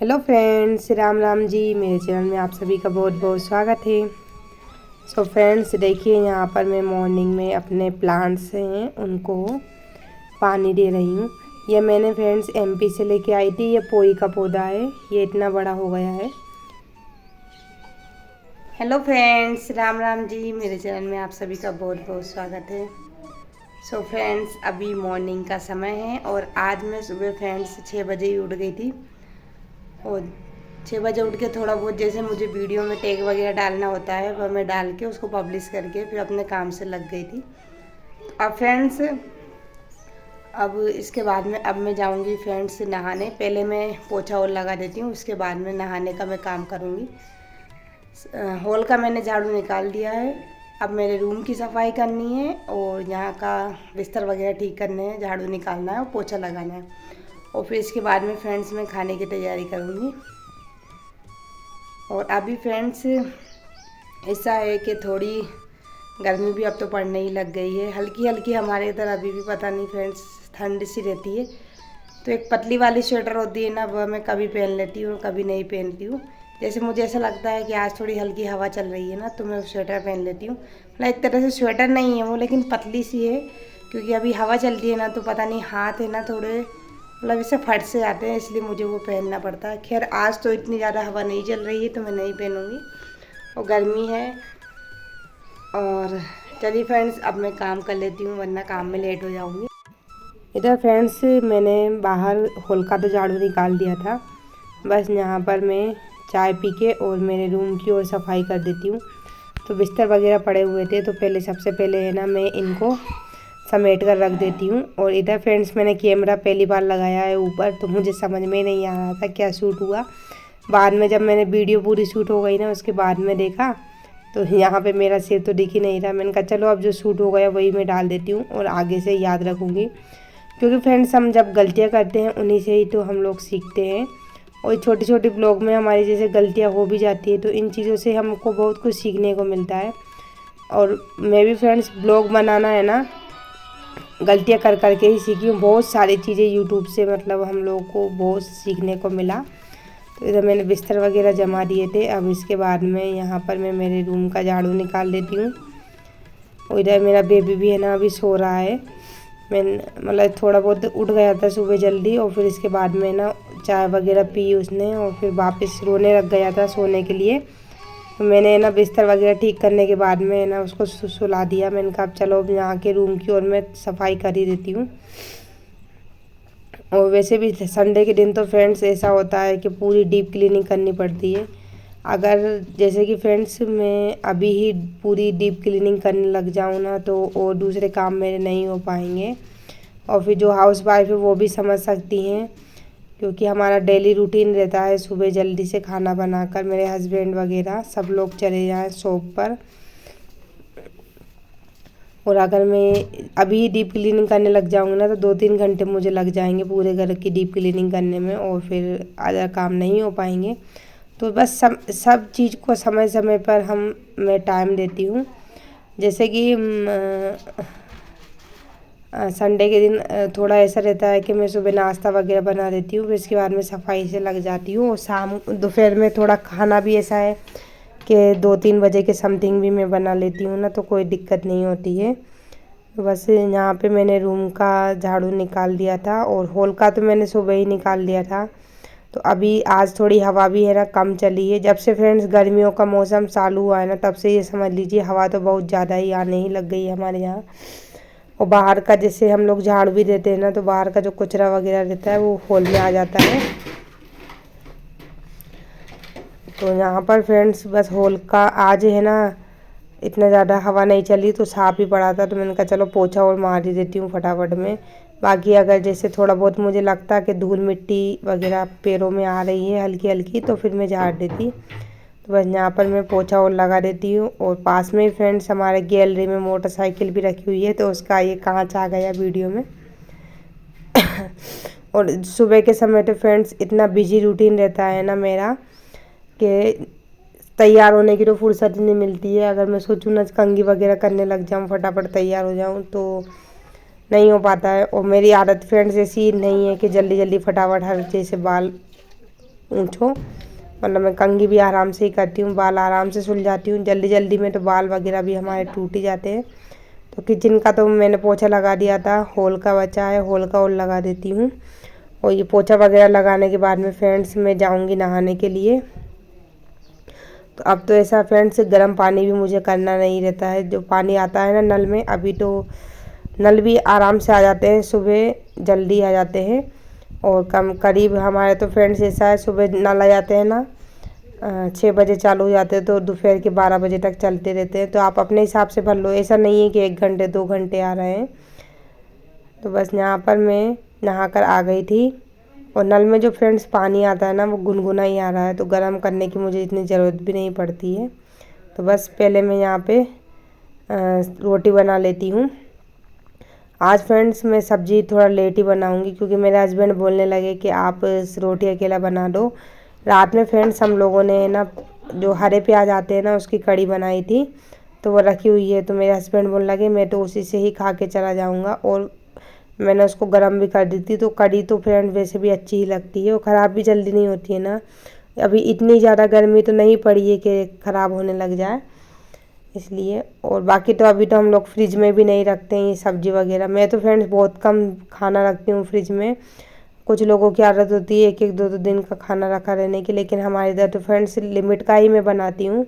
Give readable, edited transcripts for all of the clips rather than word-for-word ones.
Hello friends, Ram Ram ji. मेरे channel में आप सभी का बहुत बहुत स्वागत है। सो फ्रेंड्स, देखिए यहाँ पर मैं मॉर्निंग में अपने प्लांट्स हैं उनको पानी दे रही हूँ। ये मैंने फ्रेंड्स एमपी से लेके आई थी। ये पोई का पौधा है, ये इतना बड़ा हो गया है। Hello friends, Ram Ram ji. मेरे चैनल में आप सभी का बहुत बहुत स्वागत है। सो फ्रेंड्स, अभी मॉर्निंग का समय है और आज मैं सुबह फ्रेंड्स 6 बजे ही उठ गई थी। और 6 बजे उठ के थोड़ा बहुत जैसे मुझे वीडियो में टैग वगैरह डालना होता है वह मैं डाल के उसको पब्लिश करके फिर अपने काम से लग गई थी। अब फ्रेंड्स, अब इसके बाद में अब मैं जाऊंगी फ्रेंड्स नहाने। पहले मैं पोछा और लगा देती हूँ, उसके बाद में नहाने का मैं काम करूँगी। हॉल का मैंने झाड़ू निकाल दिया है। अब मेरे रूम की सफाई करनी है और यहाँ का बिस्तर वगैरह ठीक करने हैं, झाड़ू निकालना है और पोछा लगाना है। और फिर इसके बाद में फ्रेंड्स मैं खाने की तैयारी करूँगी। और अभी फ्रेंड्स ऐसा है कि थोड़ी गर्मी भी अब तो पड़ने ही लग गई है, हल्की हल्की। हमारे इधर अभी भी पता नहीं फ्रेंड्स ठंड सी रहती है। तो एक पतली वाली स्वेटर होती है ना, वह मैं कभी पहन लेती हूँ और कभी नहीं पहनती हूँ। जैसे मुझे ऐसा लगता है कि आज थोड़ी हल्की हवा चल रही है ना, तो मैं स्वेटर पहन लेती हूँ। मतलब एक तरह से स्वेटर नहीं है वो, लेकिन पतली सी है, क्योंकि अभी हवा चलती है ना, तो पता नहीं हाथ है ना थोड़े मतलब इसे फट से आते हैं, इसलिए मुझे वो पहनना पड़ता है। खैर आज तो इतनी ज़्यादा हवा नहीं चल रही है तो मैं नहीं पहनूँगी, और गर्मी है। और चलिए फ्रेंड्स, अब मैं काम कर लेती हूँ वरना काम में लेट हो जाऊँगी। इधर फ्रेंड्स मैंने बाहर हॉल का तो झाड़ू निकाल दिया था। बस यहाँ पर मैं चाय पी के और मेरे रूम की ओर सफाई कर देती हूँ। तो बिस्तर वगैरह पड़े हुए थे, तो पहले सबसे पहले है ना मैं इनको समेट कर रख देती हूँ। और इधर फ्रेंड्स मैंने कैमरा पहली बार लगाया है ऊपर, तो मुझे समझ में नहीं आ रहा था क्या शूट हुआ। बाद में जब मैंने वीडियो पूरी शूट हो गई ना, उसके बाद में देखा तो यहाँ पे मेरा सिर तो दिख ही नहीं रहा। मैंने कहा चलो अब जो शूट हो गया वही मैं डाल देती हूँ और आगे से याद रखूँगी, क्योंकि फ्रेंड्स हम जब गलतियाँ करते हैं उन्हीं से ही तो हम लोग सीखते हैं। और छोटी छोटी ब्लॉग में हमारी जैसे गलतियाँ हो भी जाती है, तो इन चीज़ों से हमको बहुत कुछ सीखने को मिलता है। और मैं भी फ्रेंड्स ब्लॉग बनाना है ना गलतियाँ कर करके ही सीखी हूँ। बहुत सारी चीज़ें यूट्यूब से मतलब हम लोगों को बहुत सीखने को मिला। तो इधर मैंने बिस्तर वगैरह जमा दिए थे। अब इसके बाद में यहाँ पर मैं मेरे रूम का झाड़ू निकाल देती हूँ। और इधर मेरा बेबी भी है ना अभी सो रहा है। मैं मतलब थोड़ा बहुत उठ गया था सुबह जल्दी, और फिर इसके बाद में ना चाय वगैरह पी उसने और फिर वापस रोने लग गया था सोने के लिए। तो मैंने ना बिस्तर वगैरह ठीक करने के बाद में ना उसको सुला दिया। मैंने कहा अब चलो अब यहाँ के रूम की ओर मैं सफाई कर ही देती हूँ। और वैसे भी संडे के दिन तो फ्रेंड्स ऐसा होता है कि पूरी डीप क्लीनिंग करनी पड़ती है। अगर जैसे कि फ्रेंड्स मैं अभी ही पूरी डीप क्लीनिंग करने लग जाऊँ ना, तो और दूसरे काम मेरे नहीं हो पाएंगे। और फिर जो हाउस वाइफ है वो भी समझ सकती हैं, क्योंकि हमारा डेली रूटीन रहता है सुबह जल्दी से खाना बनाकर मेरे हस्बैंड वगैरह सब लोग चले जाएं शॉप पर। और अगर मैं अभी डीप क्लीनिंग करने लग जाऊंगी ना, तो 2-3 घंटे मुझे लग जाएंगे पूरे घर की डीप क्लीनिंग करने में, और फिर अदर काम नहीं हो पाएंगे। तो बस सब चीज़ को समय समय पर मैं टाइम देती हूँ। जैसे कि संडे के दिन थोड़ा ऐसा रहता है कि मैं सुबह नाश्ता वगैरह बना देती हूँ, फिर इसके बाद में सफाई से लग जाती हूँ। और शाम दोपहर में थोड़ा खाना भी ऐसा है कि 2-3 बजे के समथिंग भी मैं बना लेती हूँ ना, तो कोई दिक्कत नहीं होती है। तो बस यहाँ पे मैंने रूम का झाड़ू निकाल दिया था और हॉल का तो मैंने सुबह ही निकाल दिया था। तो अभी आज थोड़ी हवा भी है ना कम चली है। जब से फ्रेंड्स गर्मियों का मौसम चालू हुआ है ना, तब से ये समझ लीजिए हवा तो बहुत ज़्यादा ही आने ही लग गई है हमारे यहाँ। और बाहर का जैसे हम लोग झाड़ू भी देते हैं ना, तो बाहर का जो कचरा वगैरह रहता है वो हॉल में आ जाता है। तो यहाँ पर फ्रेंड्स बस हॉल का आज है ना इतना ज़्यादा हवा नहीं चली तो साफ़ ही पड़ा था, तो मैंने कहा चलो पोछा और मार ही देती हूँ फटाफट में। बाकी अगर जैसे थोड़ा बहुत मुझे लगता है कि धूल मिट्टी वगैरह पैरों में आ रही है हल्की हल्की, तो फिर मैं झाड़ देती। तो बस यहाँ पर मैं पोछा और लगा देती हूँ। और पास में ही फ्रेंड्स हमारे गैलरी में मोटरसाइकिल भी रखी हुई है, तो उसका ये कांच आ गया वीडियो में। और सुबह के समय तो फ्रेंड्स इतना बिजी रूटीन रहता है ना मेरा कि तैयार होने की तो फुर्सत ही नहीं मिलती है। अगर मैं सोचूँ ना कंघी वगैरह करने लग जाऊँ फटाफट तैयार हो जाऊँ, तो नहीं हो पाता है। और मेरी आदत फ्रेंड्स ऐसी नहीं है कि जल्दी जल्दी फटाफट हर जैसे बाल ऊँचो, मतलब मैं कंघी भी आराम से ही करती हूँ, बाल आराम से सुलझाती हूँ। जल्दी जल्दी में तो बाल वगैरह भी हमारे टूट ही जाते हैं। तो किचन का तो मैंने पोछा लगा दिया था, हॉल का बचा है, हॉल का और लगा देती हूँ। और ये पोछा वगैरह लगाने के बाद में फ्रेंड्स मैं जाऊँगी नहाने के लिए। तो अब तो ऐसा फ्रेंड्स गर्म पानी भी मुझे करना नहीं रहता है। जो पानी आता है ना नल में, अभी तो नल भी आराम से आ जाते हैं, सुबह जल्दी आ जाते हैं। और कम करीब हमारे तो फ्रेंड्स ऐसा है, सुबह नल आ जाते हैं ना 6 बजे चालू हो जाते हैं, तो दोपहर के 12 बजे तक चलते रहते हैं। तो आप अपने हिसाब से भर लो, ऐसा नहीं है कि 1 घंटे 2 घंटे आ रहे हैं। तो बस यहाँ पर मैं नहा कर आ गई थी। और नल में जो फ्रेंड्स पानी आता है ना वो गुनगुना ही आ रहा है, तो गर्म करने की मुझे इतनी ज़रूरत भी नहीं पड़ती है। तो बस पहले मैं यहाँ पे रोटी बना लेती हूँ। आज फ्रेंड्स मैं सब्ज़ी थोड़ा लेट ही बनाऊँगी, क्योंकि मेरे हस्बैंड बोलने लगे कि आप रोटी अकेला बना दो। रात में फ्रेंड्स हम लोगों ने ना जो हरे प्याज आते हैं ना उसकी कड़ी बनाई थी, तो वो रखी हुई है। तो मेरे हस्बैंड बोलने लगे मैं तो उसी से ही खा के चला जाऊँगा, और मैंने उसको गर्म भी कर दी थी। तो कड़ी तो फ्रेंड वैसे भी अच्छी ही लगती है और ख़राब भी जल्दी नहीं होती है ना। अभी इतनी ज़्यादा गर्मी तो नहीं पड़ी है कि ख़राब होने लग जाए, इसलिए। और बाकी तो अभी तो हम लोग फ्रिज में भी नहीं रखते हैं ये सब्ज़ी वगैरह। मैं तो फ्रेंड्स बहुत कम खाना रखती हूँ फ्रिज में। कुछ लोगों की आदत होती है 1-1 2-2 दिन का खाना रखा रहने की, लेकिन हमारे इधर तो फ्रेंड्स लिमिट का ही मैं बनाती हूँ।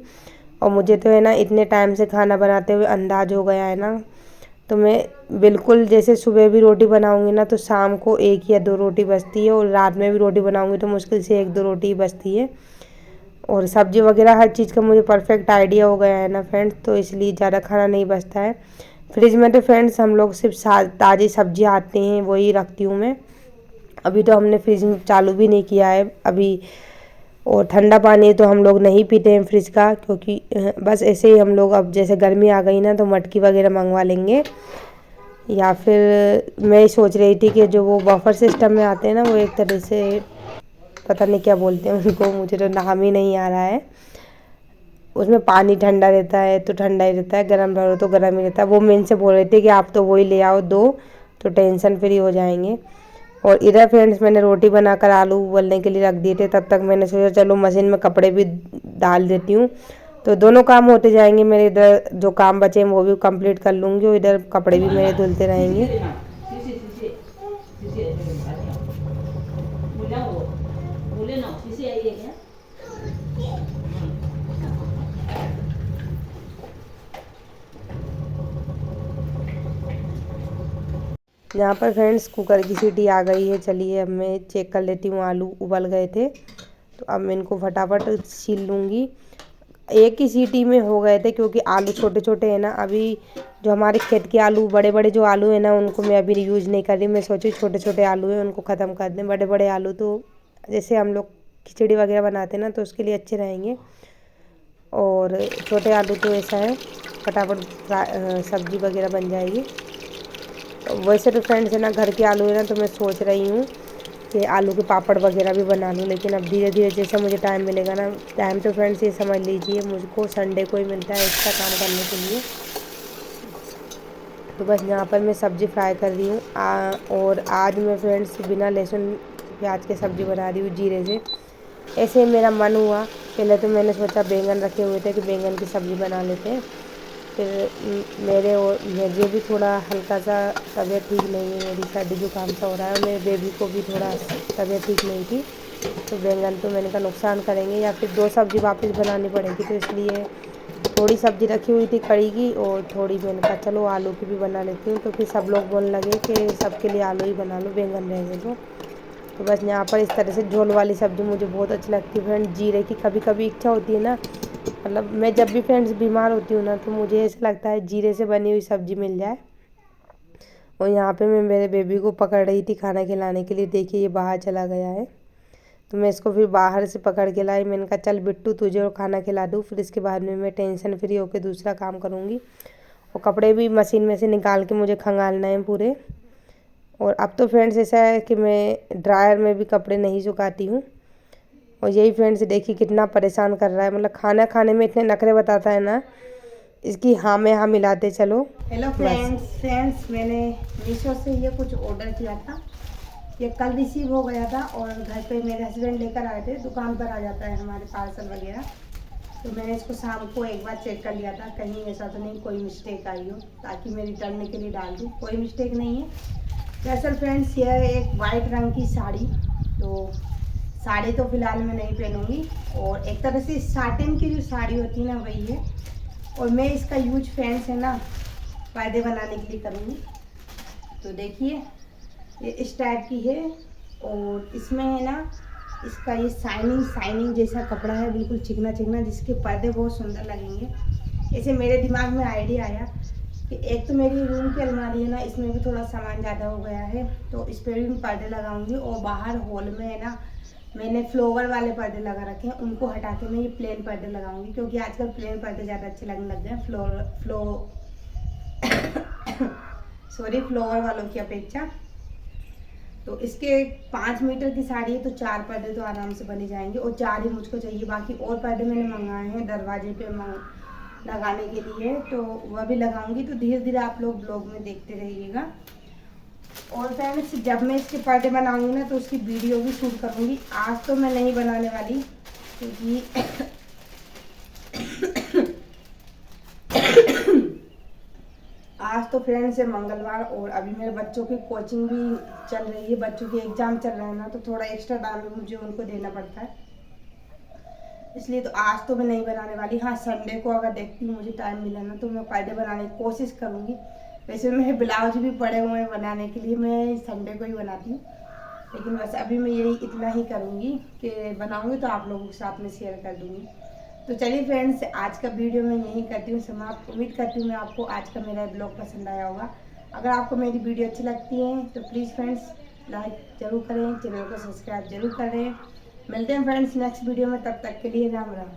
और मुझे तो है ना इतने टाइम से खाना बनाते हुए अंदाज़ हो गया है ना, तो मैं बिल्कुल जैसे सुबह भी रोटी बनाऊँगी ना तो शाम को 1 या 2 रोटी बचती है, और रात में भी रोटी बनाऊँगी तो मुश्किल से 1-2 रोटी ही बचती है। और सब्ज़ी वगैरह हर चीज़ का मुझे परफेक्ट आइडिया हो गया है ना फ्रेंड्स, तो इसलिए ज़्यादा खाना नहीं बचता है। फ्रिज में तो फ्रेंड्स हम लोग सिर्फ ताज़ी सब्ज़ी आती हैं वही रखती हूँ मैं। अभी तो हमने फ्रिज में चालू भी नहीं किया है अभी। और ठंडा पानी तो हम लोग नहीं पीते हैं फ्रिज का, क्योंकि बस ऐसे ही हम लोग, अब जैसे गर्मी आ गई ना तो मटकी वगैरह मंगवा लेंगे। या फिर मैं सोच रही थी कि जो वो बफर सिस्टम में आते हैं ना, वो एक तरह से पता नहीं क्या बोलते हैं उनको, मुझे तो नाम ही नहीं आ रहा है। उसमें पानी ठंडा रहता है तो ठंडा ही रहता है, गर्म रहो तो गर्म ही रहता है। वो मैं इनसे बोल रही थी कि आप तो वही ले आओ 2, तो टेंशन फ्री हो जाएंगे। और इधर फ्रेंड्स मैंने रोटी बनाकर आलू उबलने के लिए रख दिए थे, तब तक मैंने सोचा चलो मशीन में कपड़े भी डाल देती हूँ, तो दोनों काम होते जाएंगे मेरे। इधर जो काम बचे हैं वो भी कंप्लीट कर लूँगी, और इधर कपड़े भी मेरे धुलते रहेंगे। यहाँ पर फ्रेंड्स कुकर की सीटी आ गई है। चलिए अब मैं चेक कर लेती हूँ, आलू उबल गए थे तो अब मैं इनको फटाफट छील लूँगी। एक ही सीटी में हो गए थे, क्योंकि आलू छोटे छोटे हैं ना। अभी जो हमारे खेत के आलू, बड़े बड़े जो आलू हैं ना, उनको मैं अभी यूज़ नहीं कर रही। मैं सोची छोटे छोटे आलू हैं उनको ख़त्म कर दें। बड़े बड़े आलू तो जैसे हम लोग खिचड़ी वगैरह बनाते हैं ना तो उसके लिए अच्छे रहेंगे, और छोटे आलू तो ऐसा है फटाफट सब्ज़ी वगैरह बन जाएगी। वैसे तो फ्रेंड्स है ना घर के आलू है ना, तो मैं सोच रही हूँ कि आलू के पापड़ वगैरह भी बना लूँ, लेकिन अब धीरे धीरे जैसा मुझे टाइम मिलेगा ना। टाइम तो फ्रेंड्स ये समझ लीजिए मुझको संडे को ही मिलता है एक्स्ट्रा काम करने के लिए। तो बस यहाँ पर मैं सब्ज़ी फ्राई कर रही हूँ। और आज मैं फ्रेंड्स बिना लहसुन प्याज के सब्ज़ी बना रही हूँ जीरे से। ऐसे मेरा मन हुआ, पहले तो मैंने सोचा बैंगन रखे हुए थे कि बैंगन की सब्ज़ी बना लेते हैं। फिर मुझे भी थोड़ा हल्का सा तबीयत ठीक नहीं है, मेरी सर्दी जुकाम सा हो रहा है, और मेरे बेबी को भी थोड़ा तबीयत ठीक नहीं थी। तो बैंगन तो मैंने कहा नुकसान करेंगे, या फिर 2 सब्ज़ी वापस बनानी पड़ेगी, तो इसलिए थोड़ी सब्ज़ी रखी हुई थी कड़ी की, और थोड़ी मैंने कहा चलो आलू की भी बना लेती हूँ। तो फिर सब लोग बोलने लगे कि सबके लिए आलू ही बना लो, बैंगन रहेंगे तो बस यहाँ पर इस तरह से झोल वाली सब्ज़ी मुझे बहुत अच्छी लगती है फ्रेंड। जीरे की कभी कभी इच्छा होती है ना, मतलब मैं जब भी फ्रेंड्स बीमार होती हूँ ना तो मुझे ऐसा लगता है जीरे से बनी हुई सब्ज़ी मिल जाए। और यहाँ पे मैं मेरे बेबी को पकड़ रही थी खाना खिलाने के लिए। देखिए ये बाहर चला गया है, तो मैं इसको फिर बाहर से पकड़ के लाई। मैंने कहा चल बिट्टू तुझे और खाना खिला दूँ, फिर इसके बाद में मैं टेंशन फ्री होकर दूसरा काम करूँगी। और कपड़े भी मशीन में से निकाल के मुझे खंगालना है पूरे। और अब तो फ्रेंड्स ऐसा है कि मैं ड्रायर में भी कपड़े नहीं सुखाती हूँ। और यही फ्रेंड्स देखिए कितना परेशान कर रहा है, मतलब खाना खाने में इतने नखरे बताता है ना, इसकी हाँ में हाँ मिलाते चलो। हेलो फ्रेंड्स मैंने मीशो से ये कुछ ऑर्डर किया था। ये कल रिसीव हो गया था और घर पे मेरे हस्बैंड लेकर आए थे। दुकान पर आ जाता है हमारे पार्सल वगैरह, तो मैंने इसको शाम को एक बार चेक कर लिया था, कहीं ऐसा तो नहीं कोई मिस्टेक आई हो, ताकि मैं रिटर्न के लिए डाल दूँ। कोई मिस्टेक नहीं है। दरअसल फ्रेंड्स यह है एक वाइट रंग की साड़ी। तो साड़ी तो फ़िलहाल मैं नहीं पहनूँगी, और एक तरह से साटिन की जो साड़ी होती है ना वही है। और मैं इसका यूज फ्रेंड्स है ना पर्दे बनाने के लिए करूँगी। तो देखिए ये इस टाइप की है, और इसमें है ना इसका ये शाइनिंग जैसा कपड़ा है, बिल्कुल चिकना चिकना, जिसके पर्दे बहुत सुंदर लगेंगे। ऐसे मेरे दिमाग में आइडिया आया कि एक तो मेरी रूम की अलमारी है ना, इसमें भी थोड़ा सामान ज़्यादा हो गया है, तो इस पर भी मैं पर्दे लगाऊंगी। और बाहर हॉल में है ना मैंने फ्लोवर वाले पर्दे लगा रखे हैं, उनको हटा के मैं ये प्लेन पर्दे लगाऊंगी, क्योंकि आजकल प्लेन पर्दे ज़्यादा अच्छे लगने लग गए फ्लोवर वालों की अपेक्षा। तो इसके 5 मीटर की साड़ी है, तो 4 पर्दे तो आराम से बने जाएंगे, और 4 ही मुझको चाहिए। बाकी और पर्दे मैंने मंगाए हैं दरवाजे पे लगाने के लिए, तो वह भी लगाऊंगी। तो धीरे धीरे आप लोग ब्लॉग में देखते रहिएगा। और फ्रेंड्स जब मैं इसके पर्दे बनाऊंगी ना तो उसकी वीडियो भी शूट करूंगी। आज तो मैं नहीं बनाने वाली, क्योंकि आज तो फ्रेंड्स है मंगलवार, और अभी मेरे बच्चों की कोचिंग भी चल रही है, बच्चों के एग्जाम चल रहे हैं ना, तो थोड़ा एक्स्ट्रा टाइम भी मुझे उनको देना पड़ता है, इसलिए तो आज तो मैं नहीं बनाने वाली। हाँ, संडे को अगर देखती हूँ मुझे टाइम मिला ना तो मैं पर्दे बनाने की कोशिश करूँगी। वैसे मेरे ब्लाउज भी पड़े हुए हैं बनाने के लिए, मैं संडे को ही बनाती हूँ, लेकिन बस अभी मैं यही इतना ही करूँगी कि बनाऊँगी तो आप लोगों के साथ में शेयर कर दूँगी। तो चलिए फ्रेंड्स, आज का वीडियो मैं यही करती हूँ समाप्त। उम्मीद करती हूँ मैं आपको आज का मेरा ब्लॉग पसंद आया होगा। अगर आपको मेरी वीडियो अच्छी लगती है तो प्लीज़ फ्रेंड्स लाइक ज़रूर करें, चैनल को सब्सक्राइब जरूर करें। मिलते हैं फ्रेंड्स नेक्स्ट वीडियो में, तब तक के लिए राम राम।